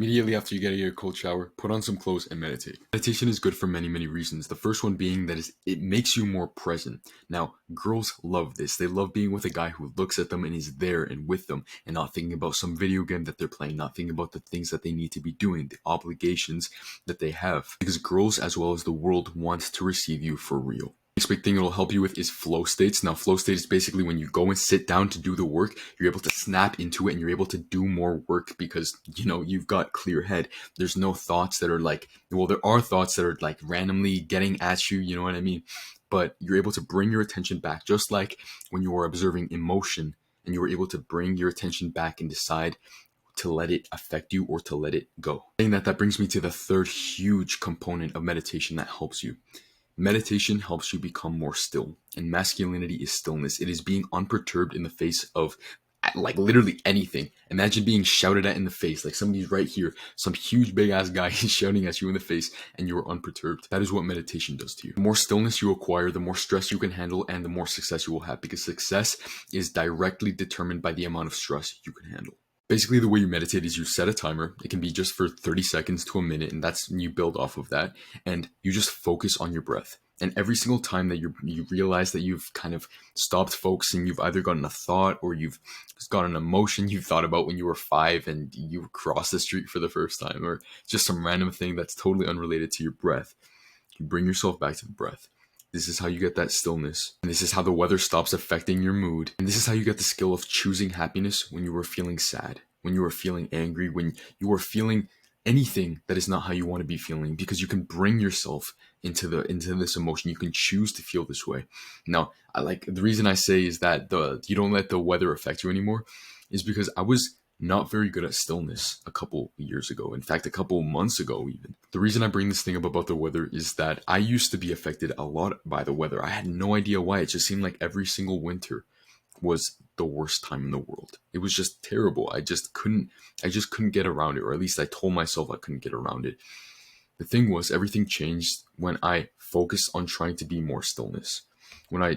Immediately after you get out of your cold shower, put on some clothes and meditate. Meditation is good for many, many reasons. The first one being that it makes you more present. Now, girls love this. They love being with a guy who looks at them and is there and with them and not thinking about some video game that they're playing, not thinking about the things that they need to be doing, the obligations that they have. Because girls, as well as the world, want to receive you for real. Next big thing it'll help you with is flow states. Now, flow state is basically when you go and sit down to do the work, you're able to snap into it and you're able to do more work because, you've got clear head. There's no thoughts that are like, well, there are thoughts that are like randomly getting at you, you know what I mean? But you're able to bring your attention back, just like when you are observing emotion and you were able to bring your attention back and decide to let it affect you or to let it go. Saying that brings me to the third huge component of meditation that helps you. Meditation helps you become more still, and masculinity is stillness. It is being unperturbed in the face of like literally anything. Imagine being shouted at in the face, like somebody's right here, some huge big ass guy is shouting at you in the face, and you are unperturbed. That is what meditation does to you. The more stillness you acquire, the more stress you can handle, and the more success you will have, because success is directly determined by the amount of stress you can handle. Basically, the way you meditate is you set a timer. It can be just for 30 seconds to a minute, and you build off of that, and you just focus on your breath. And every single time that you realize that you've kind of stopped focusing, you've either gotten a thought or you've got an emotion you thought about when you were 5 and you crossed the street for the first time, or just some random thing that's totally unrelated to your breath, you bring yourself back to the breath. This is how you get that stillness. And this is how the weather stops affecting your mood. And this is how you get the skill of choosing happiness when you are feeling sad, when you are feeling angry, when you are feeling anything that is not how you want to be feeling, because you can bring yourself into this emotion. You can choose to feel this way. Now, the reason I say is that you don't let the weather affect you anymore is because I was not very good at stillness a couple years ago. In fact, a couple months ago even. The reason I bring this thing up about the weather is that I used to be affected a lot by the weather. I had no idea why. It just seemed like every single winter was the worst time in the world. It was just terrible. I just couldn't get around it, or at least I told myself I couldn't get around it. The thing was, everything changed when I focused on trying to be more stillness. When I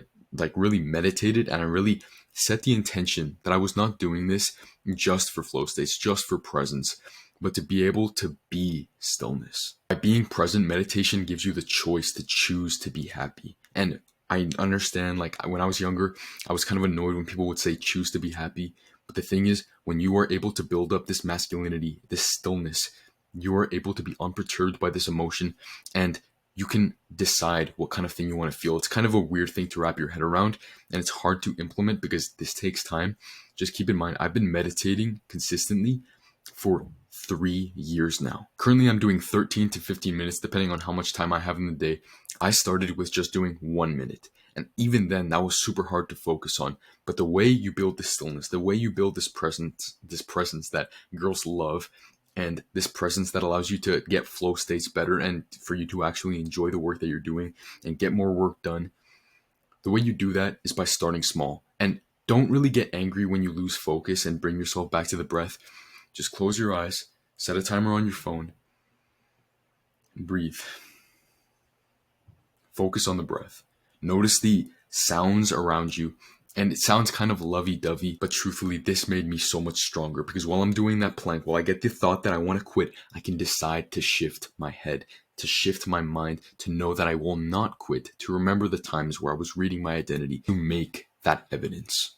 really meditated and I really set the intention that I was not doing this just for flow states, just for presence, but to be able to be stillness. By being present, meditation gives you the choice to choose to be happy. And I understand, when I was younger, I was kind of annoyed when people would say choose to be happy. But the thing is, when you are able to build up this masculinity, this stillness, you are able to be unperturbed by this emotion, and you can decide what kind of thing you want to feel. It's kind of a weird thing to wrap your head around, and it's hard to implement because this takes time. Just keep in mind, I've been meditating consistently for 3 years now. Currently, I'm doing 13 to 15 minutes, depending on how much time I have in the day. I started with just doing 1 minute. And even then, that was super hard to focus on. But the way you build this stillness, the way you build this presence that girls love, and this presence that allows you to get flow states better and for you to actually enjoy the work that you're doing and get more work done. The way you do that is by starting small. And don't really get angry when you lose focus, and bring yourself back to the breath. Just close your eyes, set a timer on your phone, and breathe. Focus on the breath. Notice the sounds around you. And it sounds kind of lovey-dovey, but truthfully, this made me so much stronger, because while I'm doing that plank, while I get the thought that I want to quit, I can decide to shift my head, to shift my mind, to know that I will not quit, to remember the times where I was reading my identity, to make that evidence.